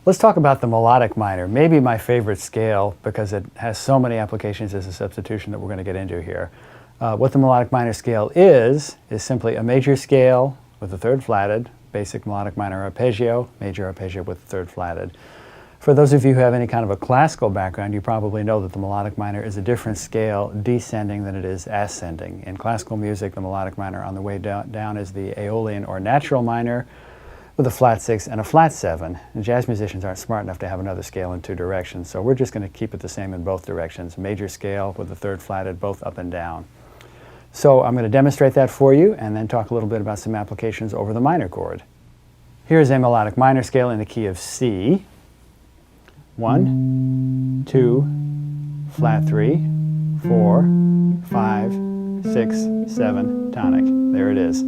Let's talk about the melodic minor, maybe my favorite scale because it has so many applications as a substitution that we're going to get into here. What the melodic minor scale is simply a major scale with the third flatted, basic melodic minor arpeggio, major arpeggio with the third flatted. For those of you who have any kind of a classical background, you probably know that the melodic minor is a different scale descending than it is ascending. In classical music, the melodic minor on the way down is the Aeolian or natural minor with a flat 6 and a flat 7. And jazz musicians aren't smart enough to have another scale in two directions, so we're just going to keep it the same in both directions. Major scale with the third flatted, both up and down. So I'm going to demonstrate that for you and then talk a little bit about some applications over the minor chord. Here's a melodic minor scale in the key of C. 1, 2, flat 3, 4, 5, 6, 7, tonic. There it is.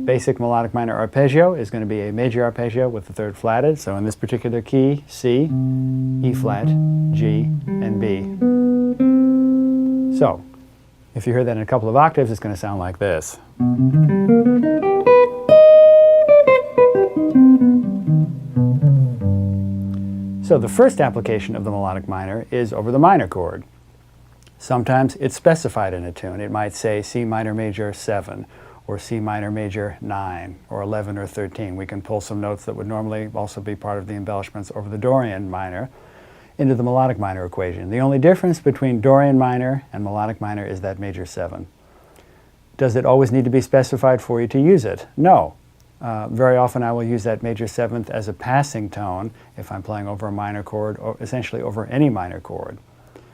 Basic melodic minor arpeggio is going to be a major arpeggio with the third flatted. So in this particular key, C, E flat, G, and B. So if you hear that in a couple of octaves, it's going to sound like this. So the first application of the melodic minor is over the minor chord. Sometimes it's specified in a tune. It might say C minor major 7, or C minor major 9, or 11 or 13. We can pull some notes that would normally also be part of the embellishments over the Dorian minor into the melodic minor equation. The only difference between Dorian minor and melodic minor is that major 7. Does it always need to be specified for you to use it? No. Very often I will use that major 7th as a passing tone if I'm playing over a minor chord, or essentially over any minor chord.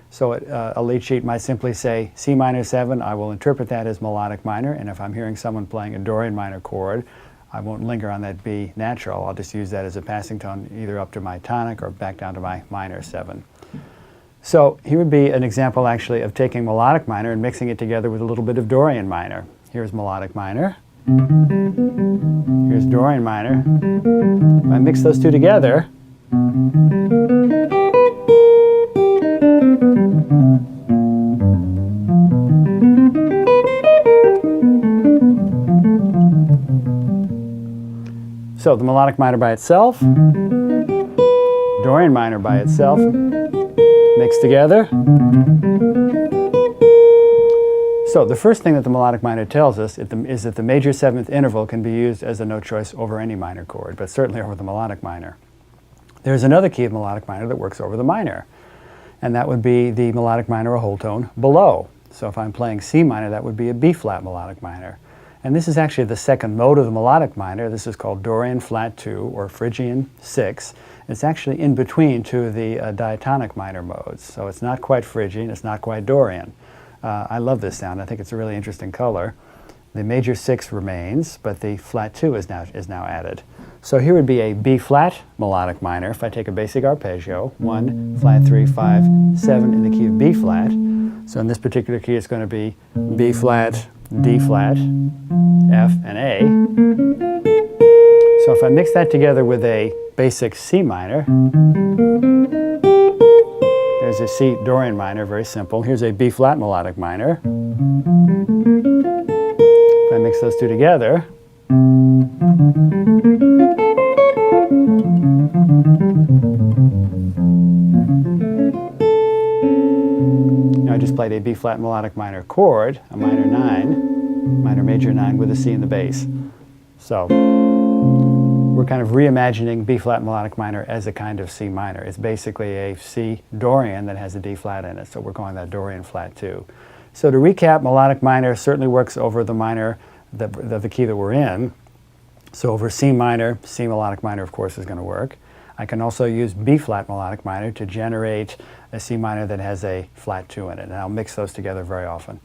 So a lead sheet might simply say C minor 7. I will interpret that as melodic minor, and if I'm hearing someone playing a Dorian minor chord, I won't linger on that B natural. I'll just use that as a passing tone either up to my tonic or back down to my minor 7. So here would be an example actually of taking melodic minor and mixing it together with a little bit of Dorian minor. Here's melodic minor. Here's Dorian minor. If I mix those two together, so the melodic minor by itself, Dorian minor by itself, mixed together. So the first thing that the melodic minor tells us is that the major 7th interval can be used as a note choice over any minor chord, but certainly over the melodic minor. There's another key of melodic minor that works over the minor, and that would be the melodic minor a whole tone below. So if I'm playing C minor, that would be a B flat melodic minor. And this is actually the second mode of the melodic minor. This is called Dorian flat 2 or Phrygian 6. It's actually in between two of the diatonic minor modes. So it's not quite Phrygian, it's not quite Dorian. I love this sound. I think it's a really interesting color. The major 6 remains, but the flat 2 is now added. So here would be a B flat melodic minor if I take a basic arpeggio, 1, flat 3, 5, 7 in the key of B flat. So in this particular key it's going to be B flat, D flat, F, and A. So if I mix that together with a basic C minor, there's a C Dorian minor, very simple. Here's a B flat melodic minor. If I mix those two together, now I just played a B flat melodic minor chord, a minor 9, minor major 9 with a C in the bass. So we're kind of reimagining B flat melodic minor as a kind of C minor. It's basically a C Dorian that has a D flat in it, so we're calling that Dorian flat 2. So to recap, melodic minor certainly works over the minor, the key that we're in. So over C minor, C melodic minor of course is going to work. I can also use B flat melodic minor to generate a C minor that has a flat 2 in it, and I'll mix those together very often.